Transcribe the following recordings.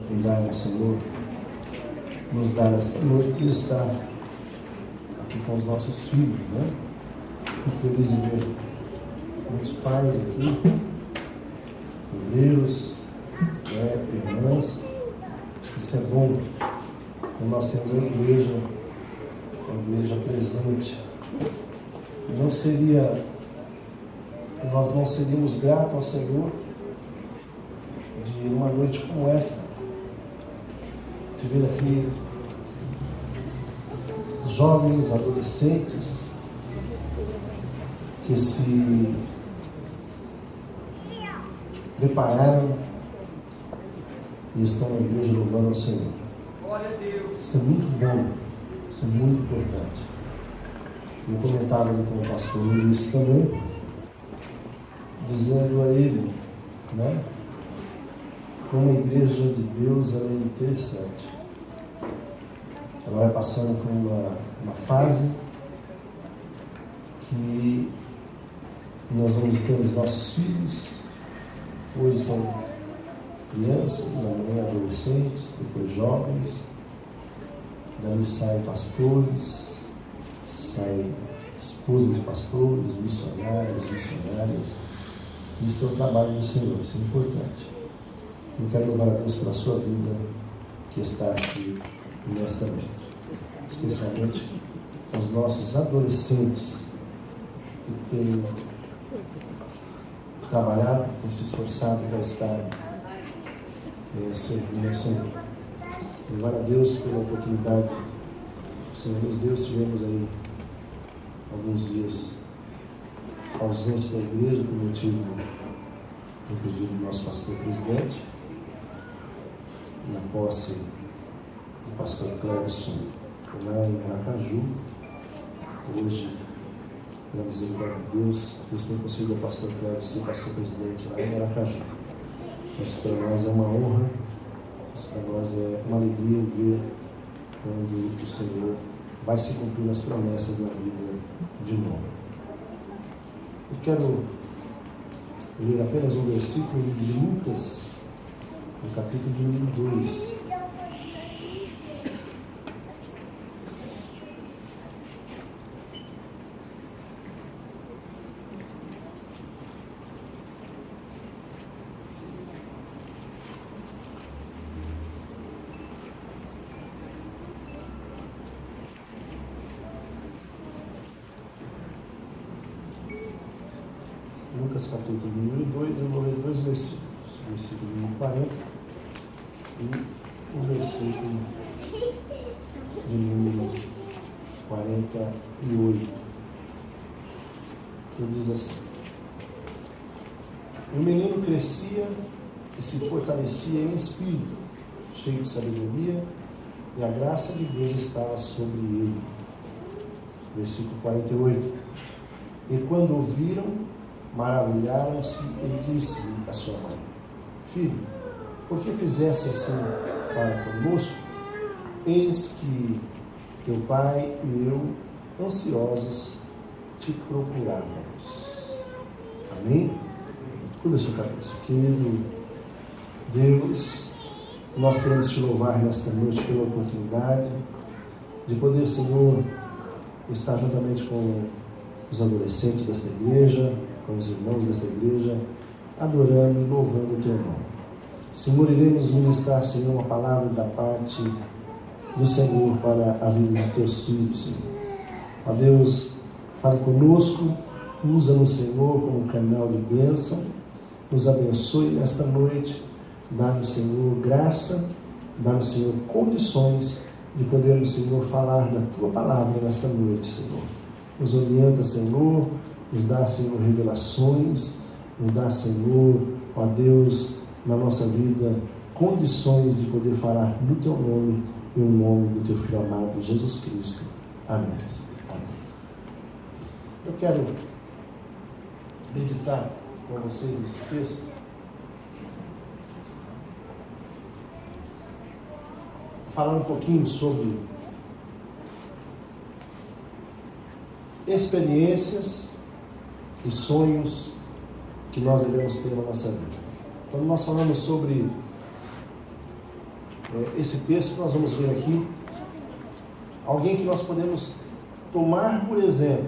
oportunidade do Senhor nos dar esta noite de estar aqui com os nossos filhos, né? Fico feliz em ver muitos pais aqui, obreiros, né, irmãs. Isso é bom. Então nós temos a igreja presente. Nós não seríamos gratos ao Senhor de uma noite como esta, de ver aqui jovens, adolescentes que se prepararam e estão na igreja louvando ao Senhor. Isso é muito bom, isso é muito importante. Eu comentava com o pastor Luiz também, dizendo a ele, né, como a igreja de Deus ela é interessante. Ela vai passando por uma fase que nós vamos ter os nossos filhos. Hoje são crianças, amanhã adolescentes, depois jovens. Dali saem pastores, saem esposas de pastores, missionárias. Isso é o trabalho do Senhor, isso é importante. Eu quero louvar a Deus pela sua vida que está aqui nesta noite, especialmente os nossos adolescentes que têm trabalhado, têm se esforçado para estar servindo ao Senhor. Louvar a Deus pela oportunidade que o Senhor nos deu. Estivemos aí alguns dias ausentes da igreja por motivo do pedido do nosso pastor presidente, na posse do pastor Cleverson lá em Aracaju. Hoje, pela misericórdia de Deus, Deus tem conseguido o pastor Cleverson ser pastor presidente lá em Aracaju. Isso para nós é uma honra, isso para nós é uma alegria ver quando o Senhor vai se cumprir as promessas na vida de novo. Eu quero ler apenas um versículo de Lucas, no capítulo de número 2. Lucas capítulo número 2, eu vou ler dois versículos, o versículo número 40 e o versículo de número 48, que diz assim: o menino crescia e se fortalecia em espírito, cheio de sabedoria, e a graça de Deus estava sobre ele. Versículo 48: e quando ouviram, maravilharam-se e disse a sua mãe: filho, por que fizeste assim para conosco? Eis que teu pai e eu, ansiosos, te procurávamos. Amém? Curva a sua cabeça. Querido Deus, nós queremos te louvar nesta noite pela oportunidade de poder, Senhor, estar juntamente com os adolescentes desta igreja, com os irmãos desta igreja, adorando e louvando o teu nome. Senhor, iremos ministrar, Senhor, uma palavra da parte do Senhor para a vida dos teus filhos, Senhor. Ó Deus, fale conosco, usa-nos, Senhor, como canal de bênção, nos abençoe nesta noite, dá-nos, Senhor, graça, dá-nos, Senhor, condições de podermos, Senhor, falar da tua palavra nesta noite, Senhor. Nos orienta, Senhor, nos dá, Senhor, revelações, nos dá, Senhor, ó Deus, na nossa vida, condições de poder falar no teu nome e o nome do teu Filho amado, Jesus Cristo. Amém. Amém. Eu quero meditar com vocês nesse texto, falar um pouquinho sobre experiências e sonhos que nós devemos ter na nossa vida. Quando nós falamos sobre esse texto, nós vamos ver aqui alguém que nós podemos tomar por exemplo.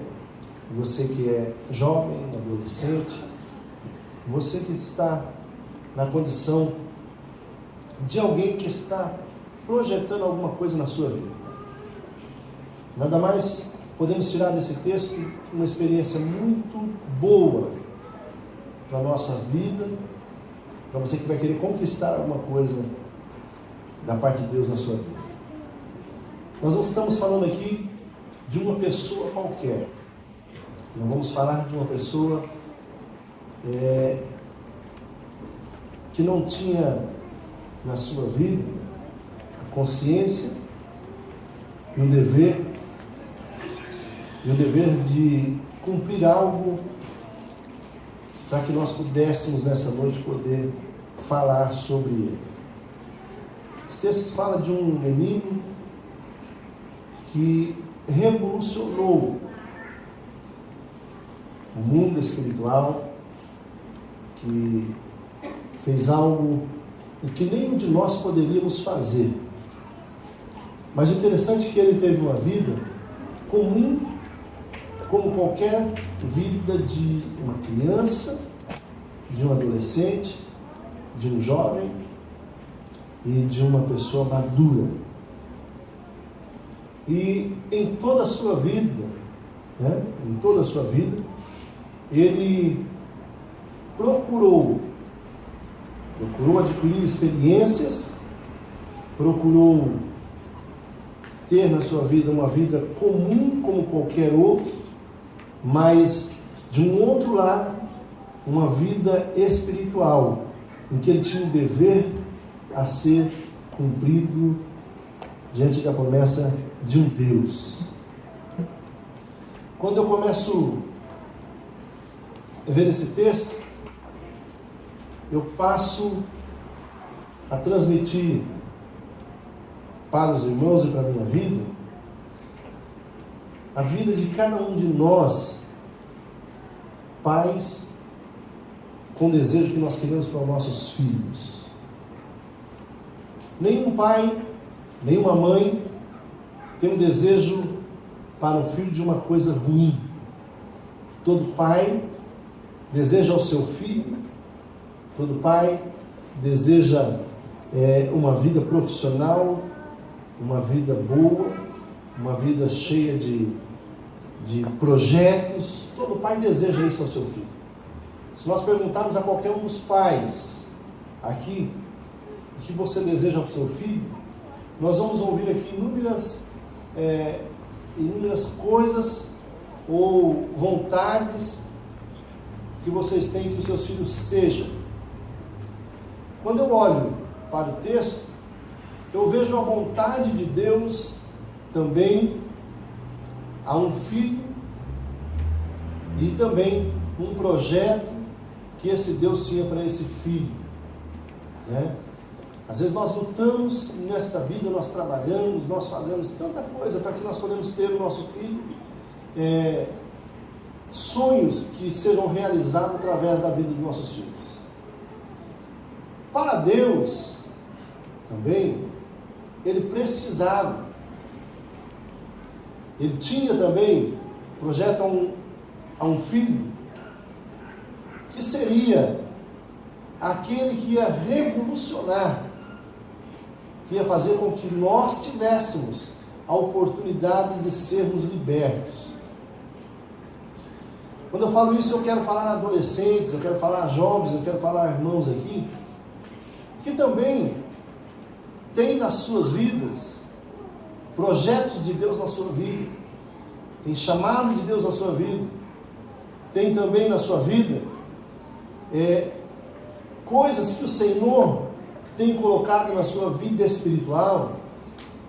Você que é jovem, adolescente, você que está na condição de alguém que está projetando alguma coisa na sua vida. Nada mais podemos tirar desse texto uma experiência muito boa para a nossa vida, para você que vai querer conquistar alguma coisa da parte de Deus na sua vida. Nós não estamos falando aqui de uma pessoa qualquer. Não vamos falar de uma pessoa que não tinha na sua vida a consciência e o dever de cumprir algo para que nós pudéssemos nessa noite poder falar sobre ele. Esse texto fala de um menino que revolucionou o mundo espiritual, que fez algo que nenhum de nós poderíamos fazer. Mas o interessante é que ele teve uma vida comum, como qualquer vida de uma criança, de um adolescente, de um jovem e de uma pessoa madura. E em toda a sua vida, ele procurou adquirir experiências, procurou ter na sua vida uma vida comum como qualquer outro, mas de um outro lado, uma vida espiritual, em que ele tinha um dever a ser cumprido diante da promessa de um Deus. Quando eu começo a ver esse texto, eu passo a transmitir para os irmãos e para a minha vida, a vida de cada um de nós, pais, com o desejo que nós queremos para os nossos filhos. Nenhum pai, nenhuma mãe tem um desejo para um filho de uma coisa ruim. Todo pai deseja ao seu filho, todo pai deseja uma vida profissional, uma vida boa, uma vida cheia de projetos. Todo pai deseja isso ao seu filho. Se nós perguntarmos a qualquer um dos pais aqui o que você deseja ao seu filho, nós vamos ouvir aqui inúmeras coisas ou vontades que vocês têm que os seus filhos sejam. Quando eu olho para o texto, eu vejo a vontade de Deus também a um filho e também um projeto que esse Deus tinha para esse filho, né? Às vezes nós lutamos nessa vida, nós trabalhamos, nós fazemos tanta coisa para que nós podemos ter o nosso filho, sonhos que sejam realizados através da vida dos nossos filhos. Para Deus, também, ele precisava, ele tinha também projeto a um filho, que seria aquele que ia revolucionar, que ia fazer com que nós tivéssemos a oportunidade de sermos libertos. Quando eu falo isso, eu quero falar a adolescentes, eu quero falar a jovens, eu quero falar a irmãos aqui, que também tem nas suas vidas projetos de Deus na sua vida, tem chamado de Deus na sua vida, tem também na sua vida coisas que o Senhor tem colocado na sua vida espiritual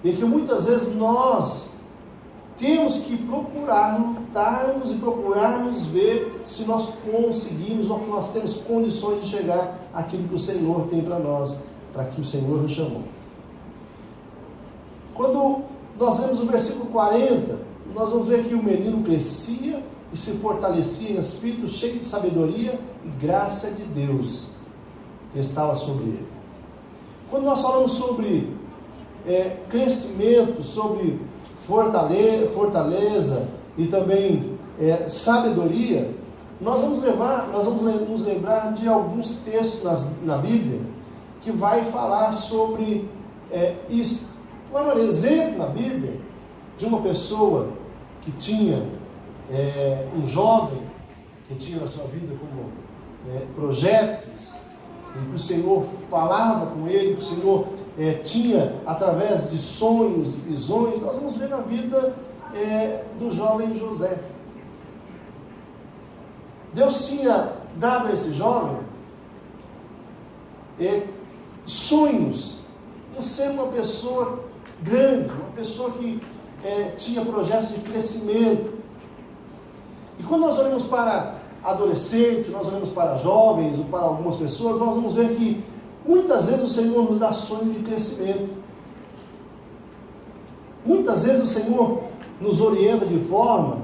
e que muitas vezes nós temos que procurar lutarmos e procurarmos ver se nós conseguimos ou que nós temos condições de chegar àquilo que o Senhor tem para nós, para que o Senhor nos chamou. Quando nós lemos o versículo 40, nós vamos ver que o menino crescia e se fortalecia em espírito, cheio de sabedoria e graça de Deus que estava sobre ele. Quando nós falamos sobre crescimento, sobre fortaleza e também sabedoria, nós vamos nos lembrar de alguns textos na Bíblia que vai falar sobre isso. Olha, exemplo na Bíblia de uma pessoa que tinha, um jovem que tinha na sua vida como projetos, e que o Senhor falava com ele, que o Senhor tinha através de sonhos, de visões. Nós vamos ver na vida do jovem José. Deus tinha dado a esse jovem sonhos em ser uma pessoa grande, uma pessoa que tinha projetos de crescimento. E quando nós olhamos para adolescentes, nós olhamos para jovens ou para algumas pessoas, nós vamos ver que muitas vezes o Senhor nos dá sonho de crescimento. Muitas vezes o Senhor nos orienta de forma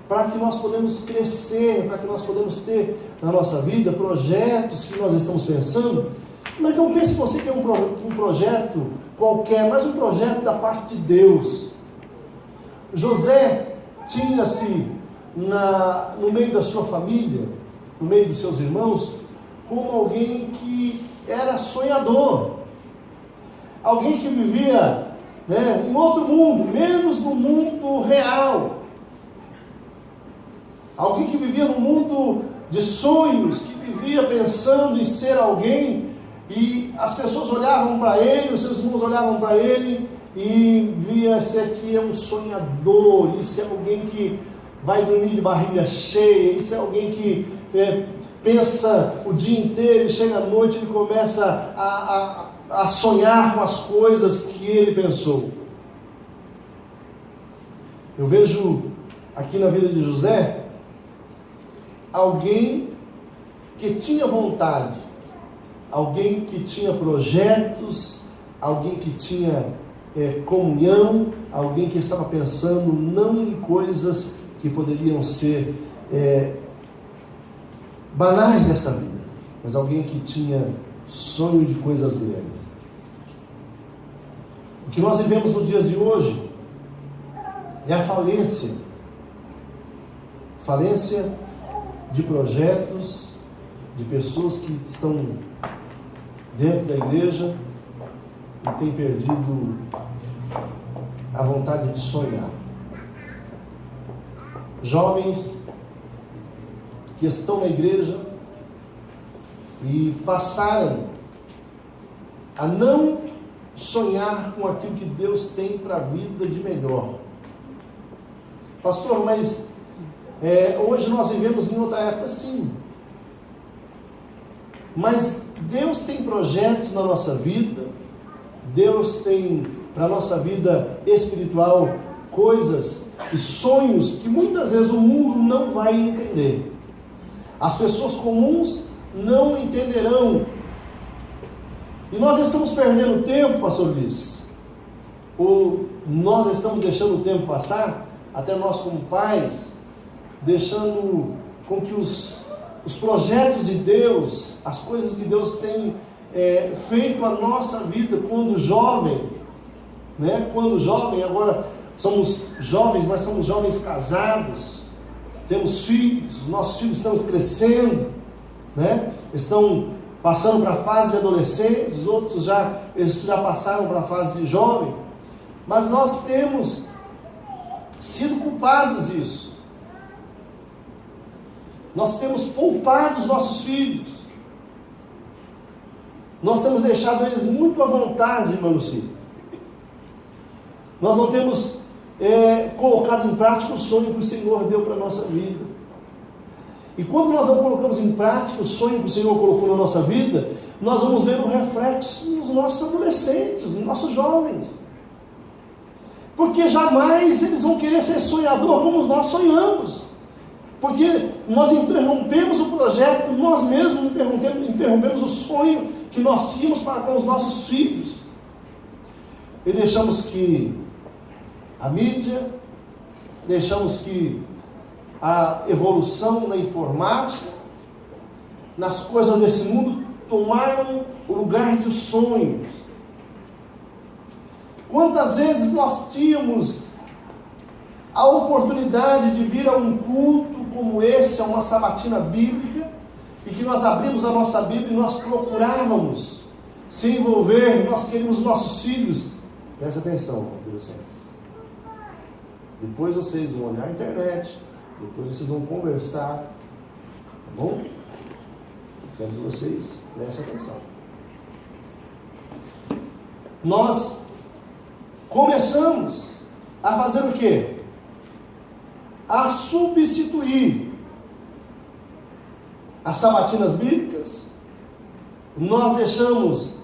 para que nós podemos crescer, para que nós podemos ter na nossa vida projetos que nós estamos pensando. Mas não pense você que é um projeto qualquer, mas um projeto da parte de Deus. José tinha-se no meio da sua família, no meio dos seus irmãos, como alguém que era sonhador, alguém que vivia em outro mundo, menos no mundo real, alguém que vivia no mundo de sonhos, que vivia pensando em ser alguém, e as pessoas olhavam para ele, os seus irmãos olhavam para ele e via esse aqui é um sonhador, isso é alguém que vai dormir de barriga cheia, isso é alguém que pensa o dia inteiro e chega à noite ele começa a sonhar com as coisas que ele pensou. Eu vejo aqui na vida de José alguém que tinha vontade, alguém que tinha projetos, alguém que tinha comunhão, alguém que estava pensando não em coisas que poderiam ser banais dessa vida, mas alguém que tinha sonho de coisas grandes. O que nós vivemos nos dias de hoje é a falência de projetos, de pessoas que estão dentro da igreja e têm perdido a vontade de sonhar. Jovens que estão na igreja e passaram a não sonhar com aquilo que Deus tem para a vida de melhor. Pastor, mas hoje nós vivemos em outra época, sim. Mas Deus tem projetos na nossa vida, Deus tem para a nossa vida espiritual coisas e sonhos que muitas vezes o mundo não vai entender. As pessoas comuns não entenderão. E nós estamos perdendo tempo, pastor Luiz, ou nós estamos deixando o tempo passar, até nós como pais, deixando com que os projetos de Deus, as coisas que Deus tem feito a nossa vida quando jovem, quando jovem, agora somos jovens, mas somos jovens casados, temos filhos, os nossos filhos estão crescendo, estão passando para a fase de adolescentes, outros eles já passaram para a fase de jovem, mas nós temos sido culpados disso. Nós temos poupado os nossos filhos. Nós temos deixado eles muito à vontade, irmão Luci. Nós não temos colocado em prática o sonho que o Senhor deu para a nossa vida. E quando nós não colocamos em prática o sonho que o Senhor colocou na nossa vida, nós vamos ver um reflexo nos nossos adolescentes, nos nossos jovens. Porque jamais eles vão querer ser sonhador como nós sonhamos. Porque nós interrompemos o projeto, nós mesmos interrompemos o sonho que nós tínhamos para com os nossos filhos. E deixamos que a mídia, deixamos que a evolução na informática, nas coisas desse mundo, tomaram o lugar de sonhos. Quantas vezes nós tínhamos a oportunidade de vir a um culto como esse, a uma sabatina bíblica, e que nós abrimos a nossa Bíblia e nós procurávamos se envolver, nós queríamos nossos filhos. Presta atenção, adolescentes. Depois vocês vão olhar a internet, depois vocês vão conversar, tá bom? Quero que vocês prestem atenção. Nós começamos a fazer o quê? A substituir as sabatinas bíblicas. Nós deixamos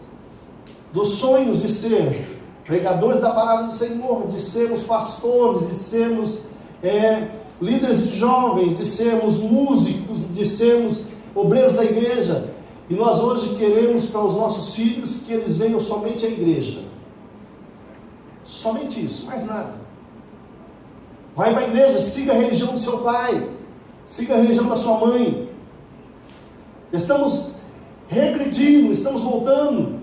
dos sonhos de ser pregadores da palavra do Senhor, de sermos pastores, de sermos líderes de jovens, de sermos músicos, de sermos obreiros da igreja. E nós hoje queremos para os nossos filhos que eles venham somente à igreja. Somente isso, mais nada. Vai para a igreja, siga a religião do seu pai, siga a religião da sua mãe. Estamos regredindo, estamos voltando,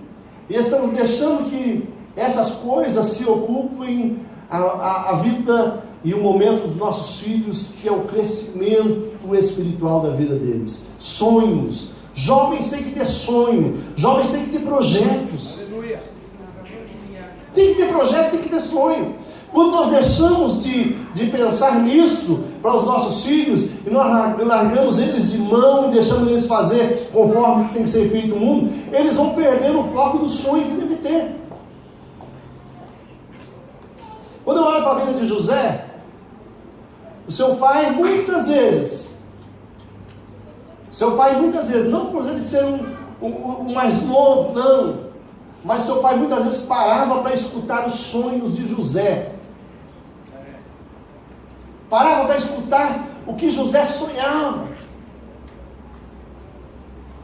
e estamos deixando que essas coisas se ocupem a vida e o momento dos nossos filhos, que é o crescimento espiritual da vida deles. Sonhos. Jovens têm que ter sonho, jovens têm que ter projetos. Aleluia. Tem que ter projeto, tem que ter sonho. Quando nós deixamos de pensar nisso para os nossos filhos, e nós largamos eles de mão, deixamos eles fazer conforme tem que ser feito no mundo, eles vão perder o foco do sonho que deve ter. Quando eu olho para a vida de José, o seu pai muitas vezes, não por ele ser o mais novo, não, mas seu pai muitas vezes parava para escutar os sonhos de José. Parava para escutar o que José sonhava.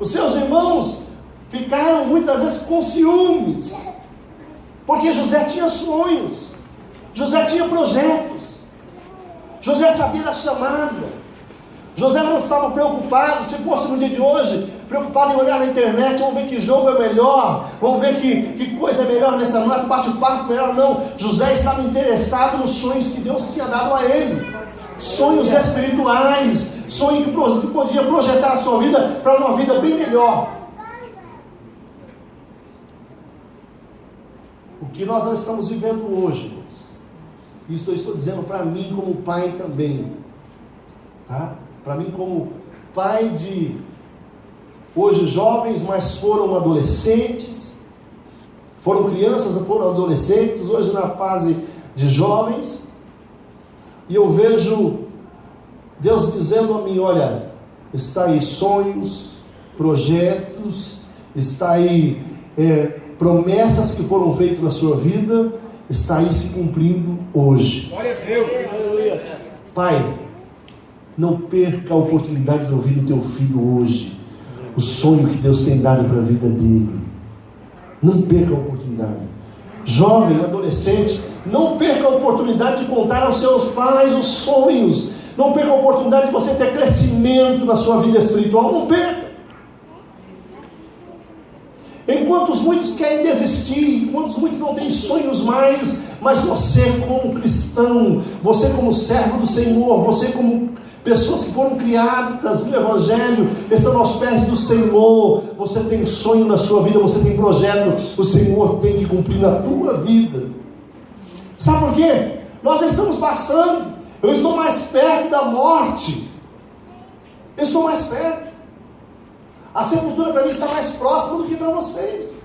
Os seus irmãos ficaram muitas vezes com ciúmes, porque José tinha sonhos, José tinha projetos, José sabia da chamada. José não estava preocupado, se fosse no dia de hoje, preocupado em olhar na internet, vamos ver que jogo é melhor, vamos ver que coisa é melhor nessa noite, bate-papo melhor. Não, José estava interessado nos sonhos que Deus tinha dado a ele, sonhos espirituais, sonhos que podia projetar a sua vida para uma vida bem melhor. O que nós não estamos vivendo hoje, irmãos, isso eu estou dizendo para mim como pai também, tá? Para mim como pai de hoje jovens, mas foram adolescentes, foram crianças, foram adolescentes, hoje na fase de jovens, e eu vejo Deus dizendo a mim: olha, está aí sonhos, projetos, está aí promessas que foram feitas na sua vida, está aí se cumprindo hoje. Glória a Deus. Pai, não perca a oportunidade de ouvir o teu filho hoje, o sonho que Deus tem dado para a vida dele. Não perca a oportunidade. Jovem, adolescente, não perca a oportunidade de contar aos seus pais os sonhos. Não perca a oportunidade de você ter crescimento na sua vida espiritual. Não perca. Enquanto muitos querem desistir, enquanto muitos não têm sonhos mais, mas você como cristão, você como servo do Senhor, você como pessoas que foram criadas no Evangelho, estão aos pés do Senhor, você tem sonho na sua vida, você tem projeto, o Senhor tem que cumprir na tua vida. Sabe por quê? Nós estamos passando, eu estou mais perto da morte, eu estou mais perto. A sepultura para mim está mais próxima do que para vocês.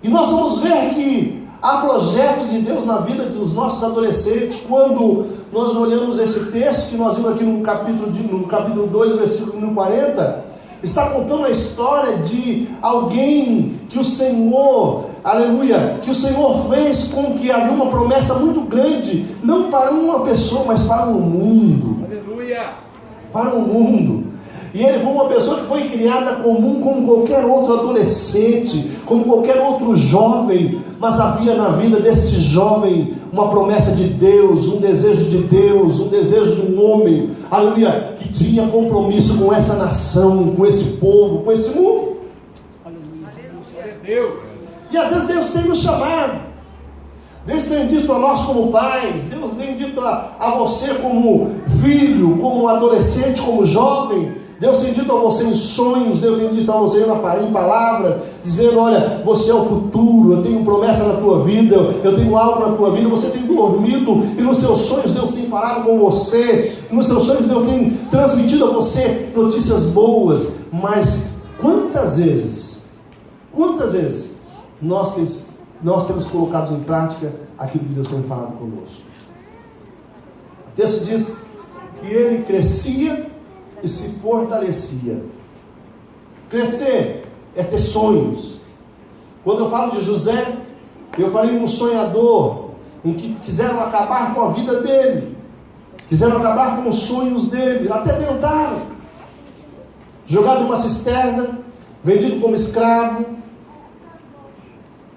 E nós vamos ver que há projetos de Deus na vida dos nossos adolescentes. Quando nós olhamos esse texto que nós vimos aqui no capítulo 2, versículo 40, está contando a história de alguém que o Senhor, aleluia, que o Senhor fez com que havia uma promessa muito grande, não para uma pessoa, mas para o mundo. Aleluia! Para o mundo. E ele foi uma pessoa que foi criada comum como qualquer outro adolescente, como qualquer outro jovem, mas havia na vida desse jovem uma promessa de Deus, um desejo de Deus, um desejo de um homem, aleluia, que tinha compromisso com essa nação, com esse povo, com esse mundo. Aleluia. E às vezes Deus tem nos chamado. Deus tem dito a nós como pais, Deus tem dito a você como filho, como adolescente, como jovem. Deus tem dito a você em sonhos, Deus tem dito a você em palavra, dizendo: olha, você é o futuro, eu tenho promessa na tua vida, eu tenho algo na tua vida. Você tem dormido e nos seus sonhos Deus tem falado com você, nos seus sonhos Deus tem transmitido a você notícias boas. Mas quantas vezes nós temos colocado em prática aquilo que Deus tem falado conosco? O texto diz que ele crescia e se fortalecia. Crescer é ter sonhos. Quando eu falo de José, eu falei de um sonhador, em que quiseram acabar com a vida dele, quiseram acabar com os sonhos dele, até tentaram. Jogado em uma cisterna, vendido como escravo,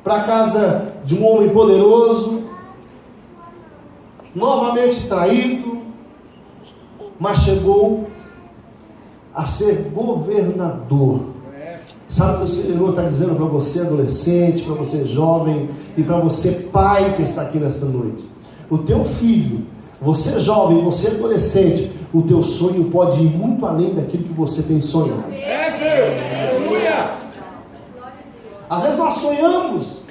para a casa de um homem poderoso, novamente traído, mas chegou a ser governador. Sabe o que o Senhor está dizendo para você, adolescente, para você jovem e para você pai que está aqui nesta noite? O teu filho, você jovem, você adolescente, o teu sonho pode ir muito além daquilo que você tem sonhado. Às vezes nós sonhamos,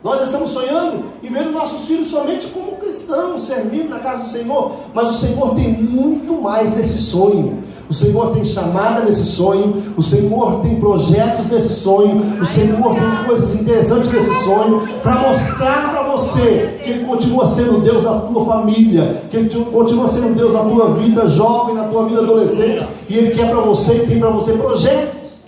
nós estamos sonhando e vendo nossos filhos somente como cristãos, servindo na casa do Senhor, mas o Senhor tem muito mais nesse sonho. O Senhor tem chamada nesse sonho, o Senhor tem projetos nesse sonho, o Senhor tem coisas interessantes nesse sonho, para mostrar para você que Ele continua sendo Deus na tua família, que Ele continua sendo Deus na tua vida jovem, na tua vida adolescente, e Ele quer para você e tem para você projetos.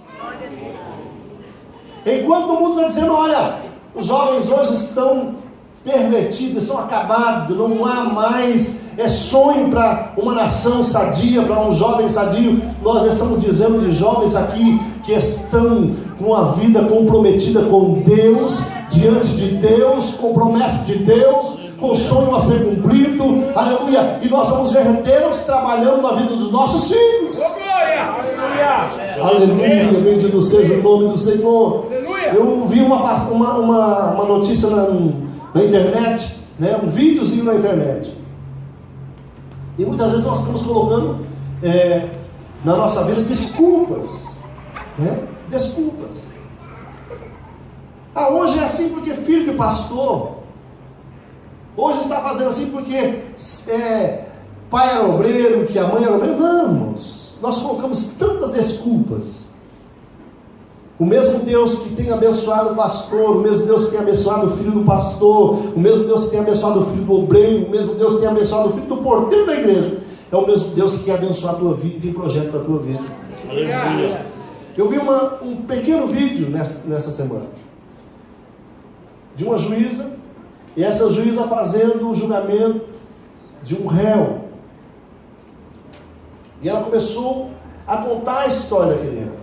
Enquanto o mundo está dizendo: olha, os jovens hoje estão pervertidos, estão acabados, não há mais sonho para uma nação sadia, para um jovem sadio. Nós estamos dizendo de jovens aqui que estão com a vida comprometida com Deus, diante de Deus, com promessa de Deus, com sonho a ser cumprido, aleluia, e nós vamos ver Deus trabalhando na vida dos nossos filhos. Aleluia, bendito seja o nome do Senhor. Eu vi uma notícia na internet, né, um videozinho na internet, e muitas vezes nós estamos colocando na nossa vida desculpas, né? Desculpas. Hoje é assim porque filho de pastor, hoje está fazendo assim porque pai era obreiro, que a mãe era obreira. Não, nós colocamos tantas desculpas. O mesmo Deus que tem abençoado o pastor, o mesmo Deus que tem abençoado o filho do pastor, o mesmo Deus que tem abençoado o filho do obreiro, o mesmo Deus que tem abençoado o filho do porteiro da igreja, é o mesmo Deus que quer abençoar a tua vida e tem projeto para a tua vida. Aleluia. Eu vi um pequeno vídeo nessa semana de uma juíza, e essa juíza fazendo o julgamento de um réu, e ela começou a contar a história daquele réu.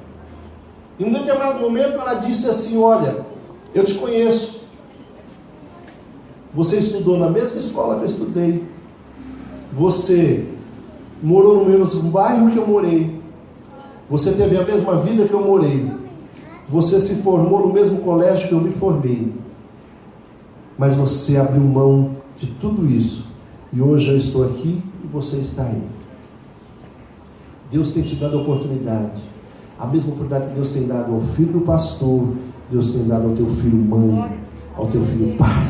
Em um determinado momento ela disse assim: olha, eu te conheço, você estudou na mesma escola que eu estudei, você morou no mesmo bairro que eu morei, você teve a mesma vida que eu morei, você se formou no mesmo colégio que eu me formei, mas você abriu mão de tudo isso, e hoje eu estou aqui e você está aí. Deus tem te dado a oportunidade, a mesma oportunidade que Deus tem dado ao filho do pastor, Deus tem dado ao teu filho mãe, ao teu filho pai.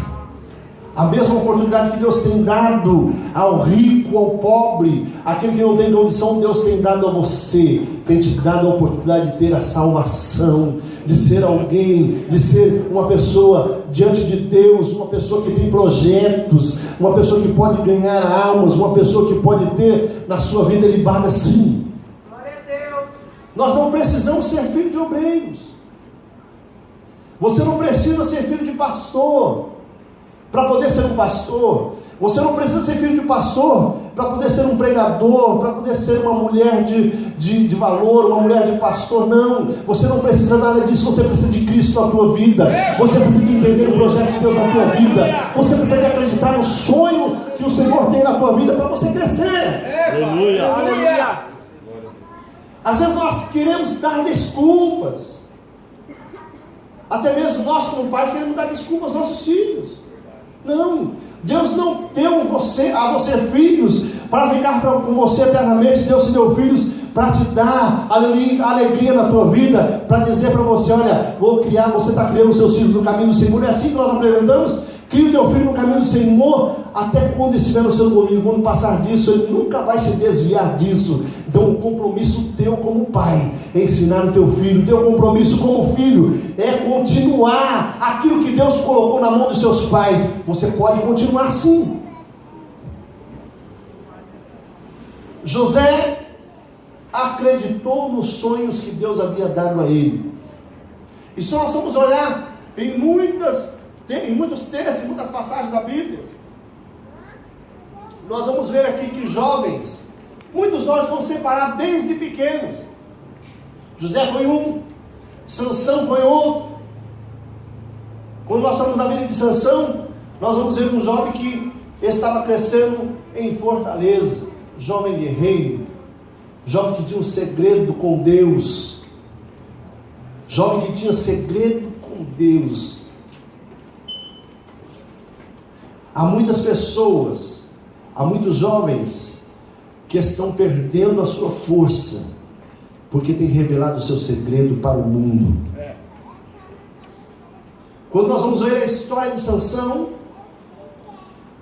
A mesma oportunidade que Deus tem dado ao rico, ao pobre, aquele que não tem condição, Deus tem dado a você. Tem te dado a oportunidade de ter a salvação, de ser alguém, de ser uma pessoa diante de Deus, uma pessoa que tem projetos, uma pessoa que pode ganhar almas, uma pessoa que pode ter na sua vida libada sim. Nós não precisamos ser filho de obreiros. Você não precisa ser filho de pastor para poder ser um pastor. Você não precisa ser filho de pastor para poder ser um pregador, para poder ser uma mulher de valor, uma mulher de pastor. Não, você não precisa nada disso. Você precisa de Cristo na tua vida. Você precisa de entender o projeto de Deus na tua vida. Você precisa de acreditar no sonho que o Senhor tem na tua vida para você crescer. Aleluia, aleluia. Às vezes nós queremos dar desculpas. Até mesmo nós como pai queremos dar desculpa aos nossos filhos. Não, Deus não deu a você filhos para ficar com você eternamente. Deus te deu filhos para te dar alegria na tua vida, para dizer para você: olha, você está criando os seus filhos no caminho do Senhor. É assim que nós apresentamos: cria o teu filho no caminho do Senhor, até quando estiver no seu domínio. Quando passar disso, ele nunca vai te desviar disso. Então o compromisso teu como pai é ensinar o teu filho. O teu compromisso como filho é continuar aquilo que Deus colocou na mão dos seus pais. Você pode continuar sim. José acreditou nos sonhos que Deus havia dado a ele. E se nós vamos olhar em muitos textos, em muitas passagens da Bíblia, nós vamos ver aqui que muitos jovens vão separar desde pequenos. José foi um, Sansão foi outro. Quando nós estamos na vida de Sansão, nós vamos ver um jovem que estava crescendo em fortaleza, jovem guerreiro, jovem que tinha um segredo com Deus, jovem que tinha segredo com Deus. Há muitas pessoas, há muitos jovens que estão perdendo a sua força, porque tem revelado o seu segredo para o mundo. Quando nós vamos ver a história de Sansão,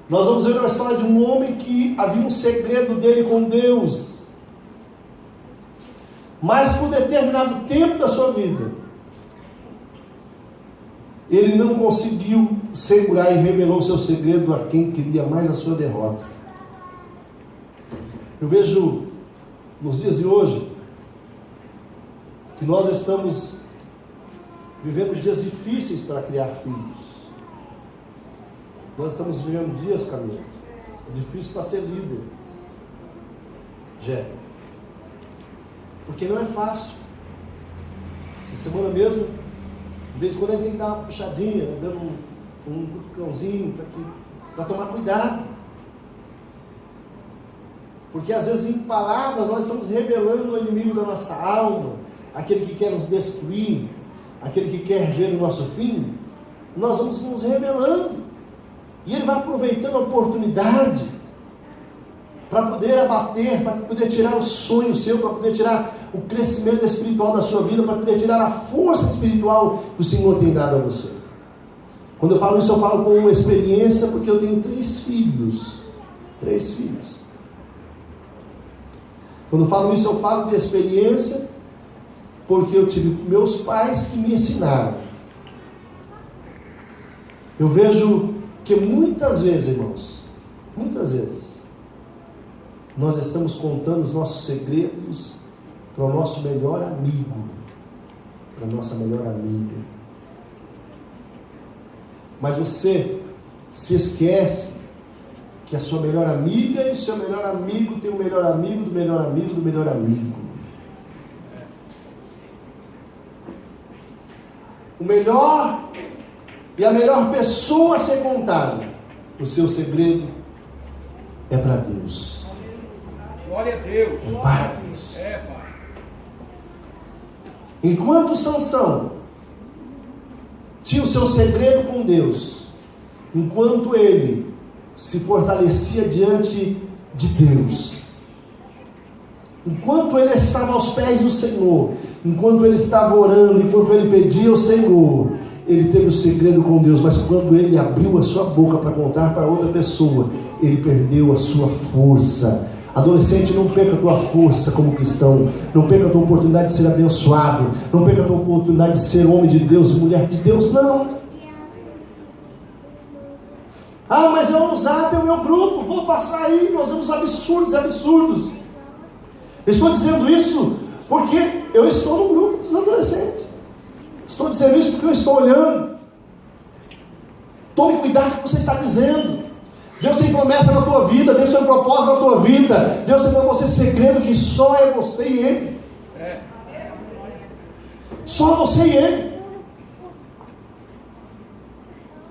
nós vamos ver a história de um homem que havia um segredo dele com Deus, mas por determinado tempo da sua vida, ele não conseguiu segurar e revelou o seu segredo a quem queria mais a sua derrota. Eu vejo nos dias de hoje que nós estamos vivendo dias difíceis para criar filhos. Nós estamos vivendo dias, Camila, difícil para ser líder. Porque não é fácil. Essa semana mesmo, de vez em quando a gente tem que dar uma puxadinha, dando um cutucãozinho para tomar cuidado. Porque às vezes em palavras nós estamos revelando o inimigo da nossa alma, aquele que quer nos destruir, aquele que quer ver o nosso fim. Nós vamos nos revelando, e ele vai aproveitando a oportunidade para poder abater, para poder tirar o sonho seu, para poder tirar o crescimento espiritual da sua vida, para poder tirar a força espiritual que o Senhor tem dado a você. Quando eu falo isso, eu falo com uma experiência, porque eu tenho 3 filhos. 3 filhos. Quando eu falo isso, eu falo de experiência, porque eu tive meus pais que me ensinaram. Eu vejo que muitas vezes, irmãos, muitas vezes, nós estamos contando os nossos segredos para o nosso melhor amigo, para a nossa melhor amiga. Mas você se esquece que a sua melhor amiga e o seu melhor amigo tem o melhor amigo do melhor amigo do melhor amigo. O melhor e a melhor pessoa a ser contada, o seu segredo é para Deus. Glória a Deus. É para Deus. É, Pai. Enquanto Sansão tinha o seu segredo com Deus, enquanto ele se fortalecia diante de Deus, enquanto ele estava aos pés do Senhor, enquanto ele estava orando, enquanto ele pedia ao Senhor, ele teve o segredo com Deus. Mas quando ele abriu a sua boca para contar para outra pessoa, ele perdeu a sua força. Adolescente, não perca a tua força como cristão, não perca a tua oportunidade de ser abençoado, não perca a tua oportunidade de ser homem de Deus, mulher de Deus, não. Ah, mas eu no Zap é o meu grupo, vou passar aí, nós vemos absurdos. Estou dizendo isso porque eu estou no grupo dos adolescentes. Estou dizendo isso porque eu estou olhando. Tome cuidado com o que você está dizendo. Deus tem promessa na tua vida, Deus tem propósito na tua vida, Deus tem para você segredo que só é você e Ele. Só você e Ele.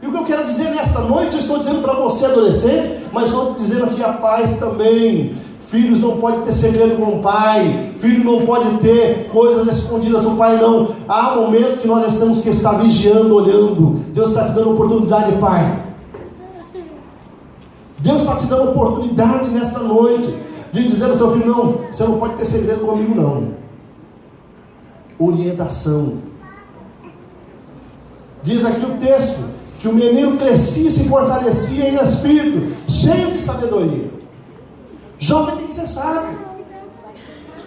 E o que eu quero dizer nesta noite, eu estou dizendo para você adolescente, mas estou dizendo aqui a paz também. Filhos não podem ter segredo com o pai. Filho não pode ter coisas escondidas do pai, não. Há um momento que nós temos que estar vigiando, olhando. Deus está te dando oportunidade, pai. Deus está te dando oportunidade nessa noite de dizer ao seu filho: não, você não pode ter segredo comigo, não. Orientação. Diz aqui o texto que o menino crescia e se fortalecia em espírito, cheio de sabedoria. Jovem tem que ser sábio.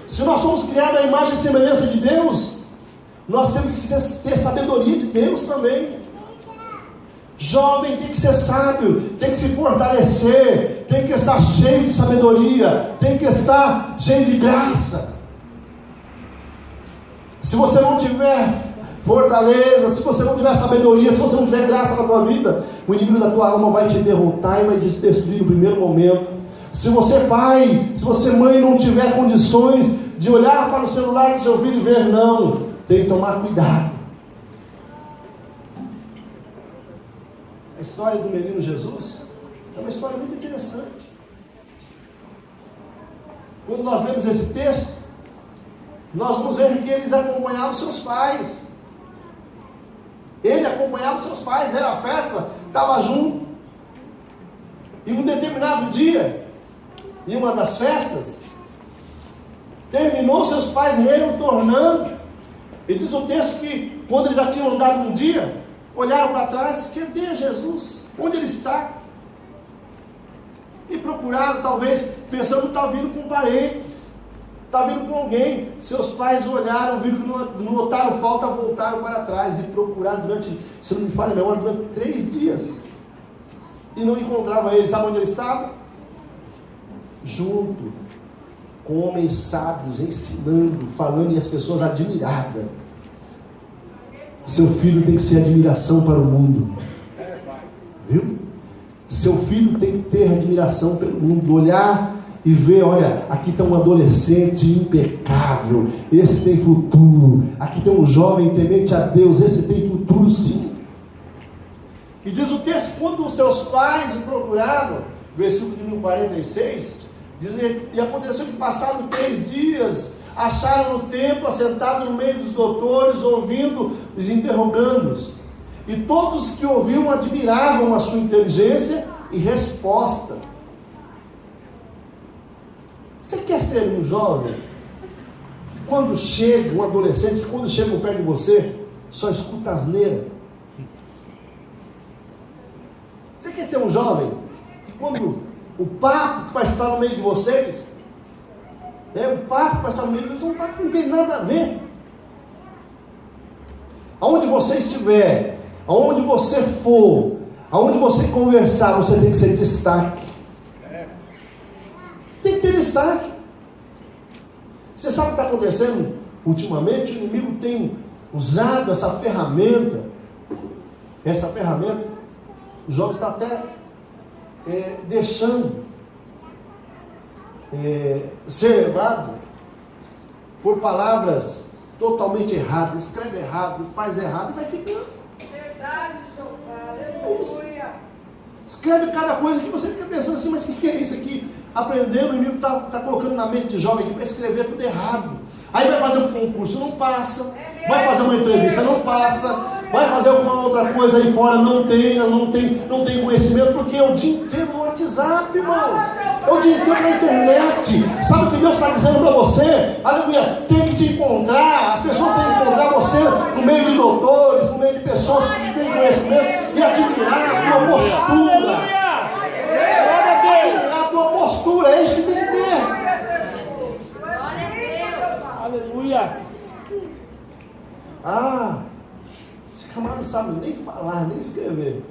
Se nós somos criados à imagem e semelhança de Deus, nós temos que ter sabedoria de Deus também. Jovem tem que ser sábio, tem que se fortalecer, tem que estar cheio de sabedoria, tem que estar cheio de graça. Se você não tiver fortaleza, se você não tiver sabedoria, se você não tiver graça na tua vida, o inimigo da tua alma vai te derrotar e vai te destruir no primeiro momento. Se você pai, se você mãe não tiver condições de olhar para o celular do seu filho e ver, não, tem que tomar cuidado. A história do menino Jesus é uma história muito interessante. Quando nós lemos esse texto, nós vamos ver que eles acompanhavam seus pais. Ele acompanhava seus pais, era a festa, estava junto. E num determinado dia, em uma das festas, terminou, seus pais retornando. E diz o texto que quando eles já tinham andado um dia, olharam para trás: cadê Jesus? Onde ele está? E procuraram, talvez pensando que está vindo com parentes, está vindo com alguém. Seus pais olharam, viram que não notaram falta, voltaram para trás e procuraram durante, se não me falha a memória, durante 3 dias. E não encontravam ele. Sabe onde ele estava? Junto com homens sábios, ensinando, falando, e as pessoas admiradas. Seu filho tem que ser admiração para o mundo. Viu? Seu filho tem que ter admiração pelo mundo. Olhar e ver: olha, aqui está um adolescente impecável, esse tem futuro. Aqui tem um jovem temente a Deus, esse tem futuro sim. E diz o texto: quando os seus pais o procuraram, versículo de 1046, diz: e aconteceu que passados 3 dias, acharam no templo, assentado no meio dos doutores, ouvindo, os interrogando-os. E todos que ouviam admiravam a sua inteligência e resposta. Você quer ser um jovem que quando chega, um adolescente, que quando chega perto de você, só escuta asneira? Você quer ser um jovem que quando o papo que vai estar no meio de vocês, o papo que vai estar no meio de vocês, um papo que não tem nada a ver? Aonde você estiver, aonde você for, aonde você conversar, você tem que ser destaque. Tem que ter destaque. Você sabe o que está acontecendo ultimamente? O inimigo tem usado essa ferramenta. O jovem está até deixando ser levado por palavras totalmente erradas. Escreve errado, faz errado e vai ficando. Verdade, Jeová. É isso. Escreve cada coisa que você fica pensando assim: mas o que é isso aqui? Aprendendo, o inimigo está colocando na mente de jovem aqui para escrever tudo errado. Aí vai fazer um concurso, não passa. Vai fazer uma entrevista, não passa. Vai fazer alguma outra coisa aí fora, não tem conhecimento, porque é o dia inteiro no WhatsApp, irmãos. É o dia inteiro na internet. Sabe o que Deus está dizendo para você? Aleluia, tem que te encontrar. As pessoas têm que encontrar você no meio de doutores, no meio de pessoas que têm conhecimento, e admirar a tua postura. Admirar a tua postura, é isso que tem que ter. Aleluia. Esse camarada não sabe nem falar, nem escrever.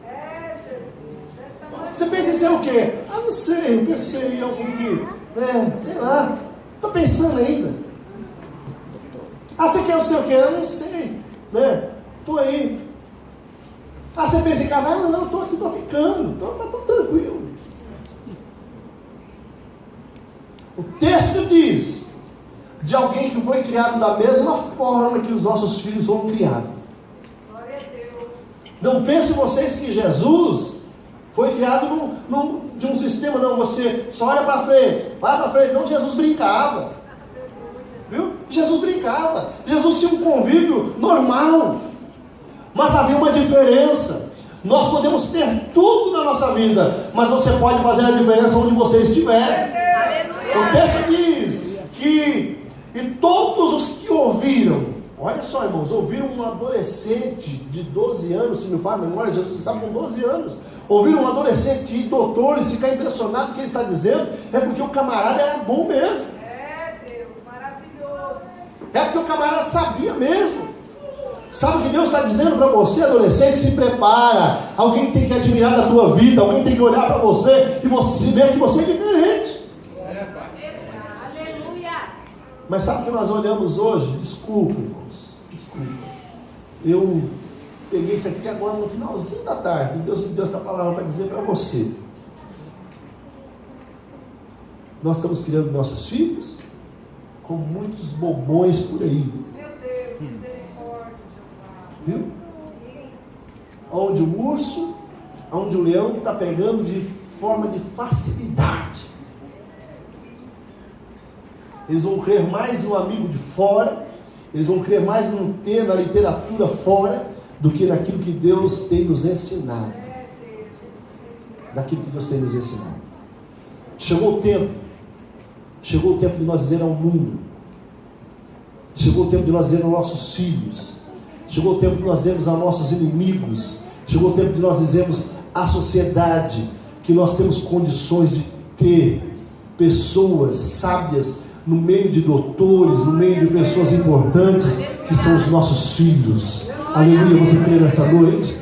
Você pensa em ser o quê? Não sei, eu pensei em algum que, sei lá, estou pensando ainda. Você quer o seu o quê? Eu não sei, estou aí. Você pensa em casar? Não, estou aqui, estou ficando, está tudo tranquilo. O texto diz de alguém que foi criado da mesma forma que os nossos filhos foram criados. Não pensem vocês que Jesus Foi criado de um sistema, não, você só olha para frente, vai para frente. Não, Jesus brincava. Viu? Jesus brincava. Jesus tinha um convívio normal. Mas havia uma diferença. Nós podemos ter tudo na nossa vida, mas você pode fazer a diferença onde você estiver. O texto diz que e todos os que ouviram, olha só, irmãos, ouviram um adolescente de 12 anos, se me fala a memória, Jesus estava com 12 anos. Ouviram um adolescente e doutores ficar impressionado com o que ele está dizendo, é porque o camarada era bom mesmo. É, Deus, maravilhoso. É porque o camarada sabia mesmo. Sabe o que Deus está dizendo para você, adolescente? Se prepara. Alguém tem que admirar da tua vida, alguém tem que olhar para você e você ver que você é diferente. Aleluia. Mas sabe o que nós olhamos hoje? Desculpa, irmãos, desculpa. Eu peguei isso aqui agora no finalzinho da tarde. Deus me deu essa palavra para dizer para você. Nós estamos criando nossos filhos com muitos bobões por aí. Meu Deus, misericórdia, Jeová. Viu? Onde o urso, onde o leão está pegando de forma de facilidade. Eles vão crer mais no amigo de fora, eles vão crer mais na literatura fora, do que naquilo que Deus tem nos ensinado. Daquilo que Deus tem nos ensinado. Chegou o tempo de nós dizer ao mundo, chegou o tempo de nós dizer aos nossos filhos, chegou o tempo de nós dizermos aos nossos inimigos, chegou o tempo de nós dizermos à sociedade que nós temos condições de ter pessoas sábias no meio de doutores, no meio de pessoas importantes, que são os nossos filhos. Aleluia, você crê nessa noite?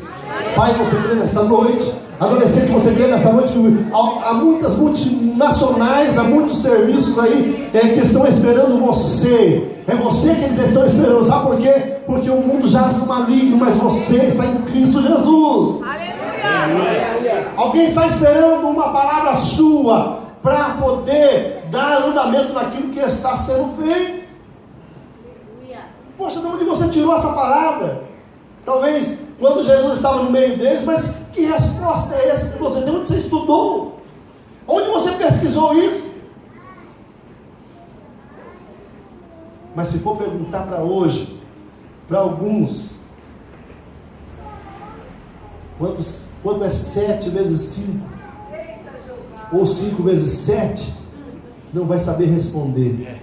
Pai, você crê nessa noite? Adolescente, você crê nessa noite que há muitas multinacionais, há muitos serviços aí que estão esperando você. É você que eles estão esperando. Sabe por quê? Porque o mundo jaz no maligno, mas você está em Cristo Jesus. Aleluia. Alguém está esperando uma palavra sua para poder dar andamento naquilo que está sendo feito. Poxa, de onde você tirou essa palavra? Talvez quando Jesus estava no meio deles, mas que resposta é essa que você deu? Onde você estudou? Onde você pesquisou isso? Mas se for perguntar para hoje, para alguns, quanto é 7 vezes 5? Ou 5 vezes 7? Não vai saber responder.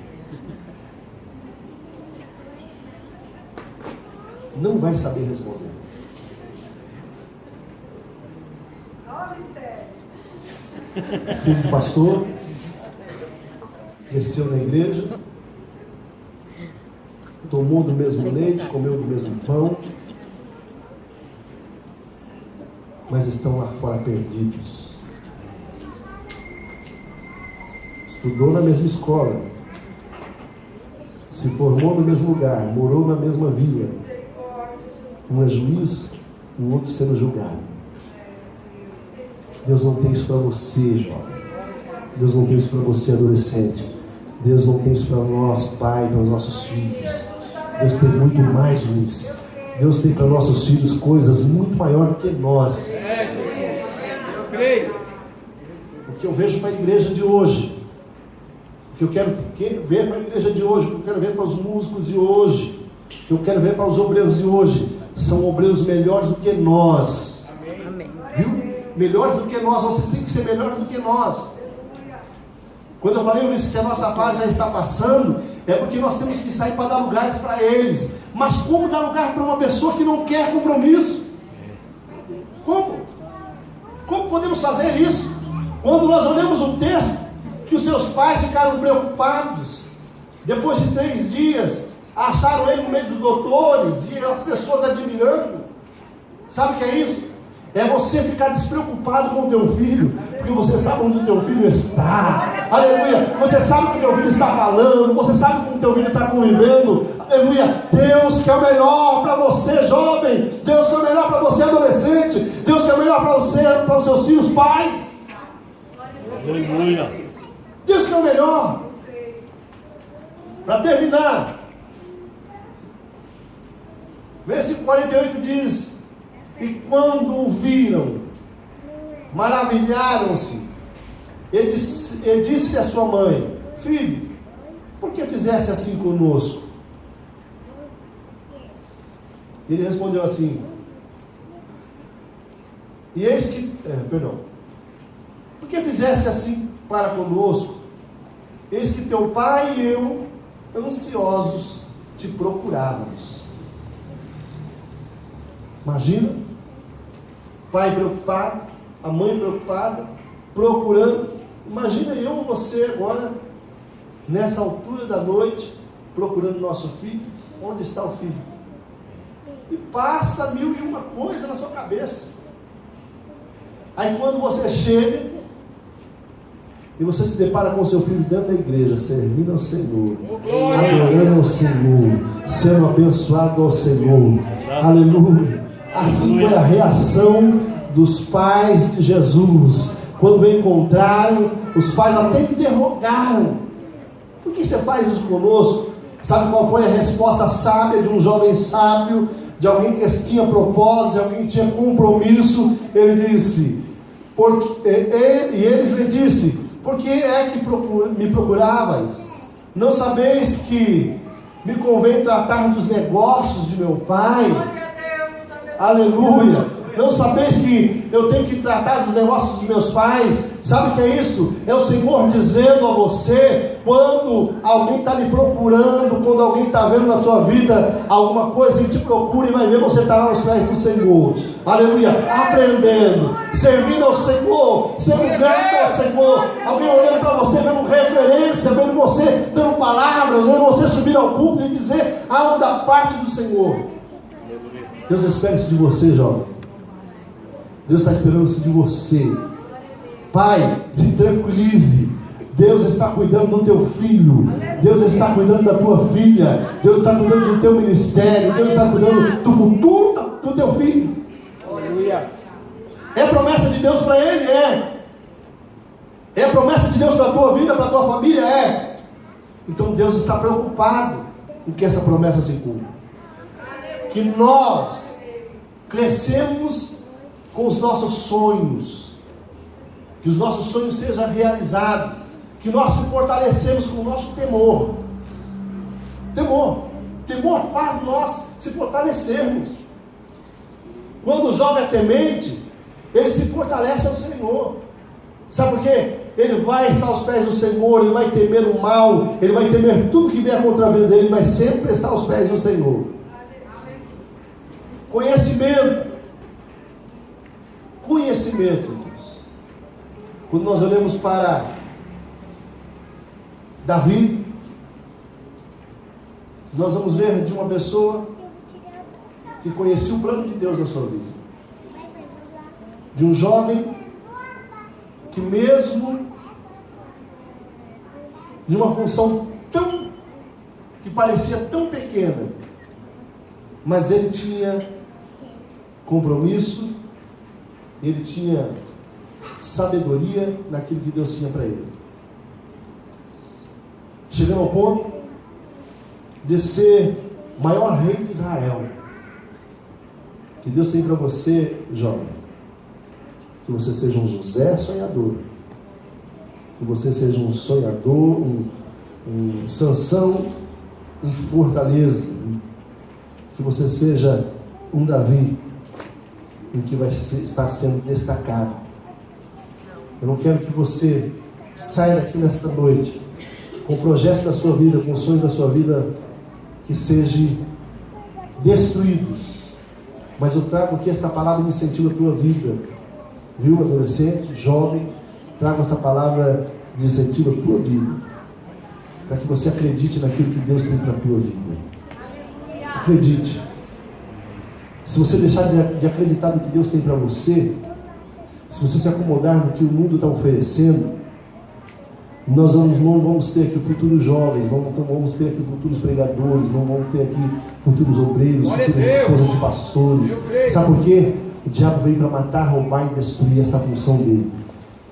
Não vai saber responder. Filho de pastor, cresceu na igreja, tomou do mesmo leite, comeu do mesmo pão, mas estão lá fora perdidos. Estudou na mesma escola, se formou no mesmo lugar, morou na mesma vila. Um é juiz, o outro sendo julgado. Deus não tem isso para você, jovem. Deus não tem isso para você, adolescente. Deus não tem isso para nós, pai, para os nossos filhos. Deus tem muito mais disso. Deus tem para nossos filhos coisas muito maiores do que nós. Jesus. Eu creio. O que eu vejo para a igreja de hoje, o que eu quero ver para a igreja de hoje, o que eu quero ver para os músicos de hoje, o que eu quero ver para os obreiros de hoje, são obreiros melhores do que nós. Amém. Viu? Melhores do que nós, vocês têm que ser melhores do que nós. Quando eu falei isso, que a nossa fase já está passando, é porque nós temos que sair para dar lugares para eles. Mas como dar lugar para uma pessoa que não quer compromisso? Como? Como podemos fazer isso? Quando nós olhamos o texto, que os seus pais ficaram preocupados, depois de 3 dias, acharam ele no meio dos doutores, e as pessoas admirando. Sabe o que é isso? É você ficar despreocupado com o teu filho, porque você sabe onde o teu filho está. Aleluia. Você sabe o que o teu filho está falando, você sabe como o teu filho está convivendo. Aleluia. Deus quer o melhor para você, jovem. Deus quer o melhor para você, adolescente. Deus quer o melhor para você, para os seus filhos, pais. Aleluia. Deus quer o melhor. Para terminar, versículo 48 diz: e quando o viram, maravilharam-se. Ele disse-lhe a sua mãe: filho, por que fizesse assim conosco? Ele respondeu assim: e eis que, por que fizesse assim para conosco? Eis que teu pai e eu, ansiosos, te procurávamos. Imagina, pai preocupado, a mãe preocupada, procurando. Imagina eu ou você agora, nessa altura da noite, procurando nosso filho. Onde está o filho? E passa 1001 coisa na sua cabeça. Aí quando você chega e você se depara com o seu filho dentro da igreja, servindo ao Senhor, adorando ao Senhor, sendo abençoado ao Senhor, aleluia. Assim foi a reação dos pais de Jesus. Quando o encontraram, os pais até interrogaram: por que você faz isso conosco? Sabe qual foi a resposta sábia de um jovem sábio, de alguém que tinha propósito, de alguém que tinha compromisso? Ele disse, e eles lhe disseram: por que é que me procuravais? Não sabeis que me convém tratar dos negócios de meu pai? Aleluia! Não sabeis que eu tenho que tratar dos negócios dos meus pais? Sabe o que é isso? É o Senhor dizendo a você, quando alguém está lhe procurando, quando alguém está vendo na sua vida alguma coisa, Ele te procura e vai ver você estar aos pés do Senhor. Aleluia! Aprendendo, servindo ao Senhor, sendo grato ao Senhor. Alguém olhando para você, vendo reverência, vendo você dando palavras, vendo você subir ao púlpito e dizer algo da parte do Senhor. Deus espera isso de você, jovem. Deus está esperando isso de você. Pai, se tranquilize. Deus está cuidando do teu filho. Deus está cuidando da tua filha. Deus está cuidando do teu ministério. Deus está cuidando do futuro do teu filho. É promessa de Deus para ele? É. É promessa de Deus para a tua vida, para a tua família? É. Então Deus está preocupado em que essa promessa se cumpra. Que nós crescemos com os nossos sonhos, que os nossos sonhos sejam realizados, que nós se fortalecemos com o nosso temor. Temor faz nós se fortalecermos. Quando o jovem é temente, ele se fortalece ao Senhor. Sabe por quê? Ele vai estar aos pés do Senhor, ele vai temer o mal, ele vai temer tudo que vier contra a vida dele, ele vai sempre estar aos pés do Senhor. Conhecimento, Deus. Quando nós olhamos para Davi, nós vamos ver de uma pessoa que conhecia o plano de Deus na sua vida. De um jovem que, mesmo de uma função que parecia tão pequena, mas ele tinha compromisso, ele tinha sabedoria naquilo que Deus tinha para ele. Chegando ao ponto de ser o maior rei de Israel. Que Deus tem para você, jovem, que você seja um José sonhador, que você seja um sonhador, um Sansão em fortaleza, que você seja um Davi em que vai estar sendo destacado. Eu não quero que você saia daqui nesta noite com projetos da sua vida, com sonhos da sua vida que sejam destruídos, mas eu trago aqui esta palavra de incentivo à tua vida, viu, adolescente, jovem? Trago essa palavra de incentivo à tua vida, para que você acredite naquilo que Deus tem para a tua vida. Acredite. Se você deixar de acreditar no que Deus tem para você, se você se acomodar no que o mundo está oferecendo, nós não vamos ter aqui futuros jovens, não vamos ter aqui futuros pregadores, não vamos ter aqui futuros obreiros, futuras esposas de pastores. Sabe por quê? O diabo veio para matar, roubar e destruir essa função dele.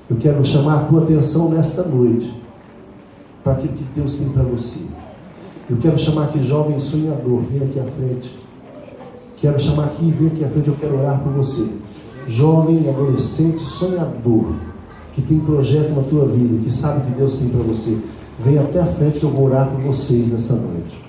Eu quero chamar a tua atenção nesta noite para aquilo que Deus tem para você. Eu quero chamar aqui jovem sonhador, vem aqui à frente. Quero chamar aqui, vem aqui à frente, eu quero orar por você. jovem, adolescente, sonhador, que tem projeto na tua vida, que sabe que Deus tem para você, venha até a frente que eu vou orar por vocês nesta noite.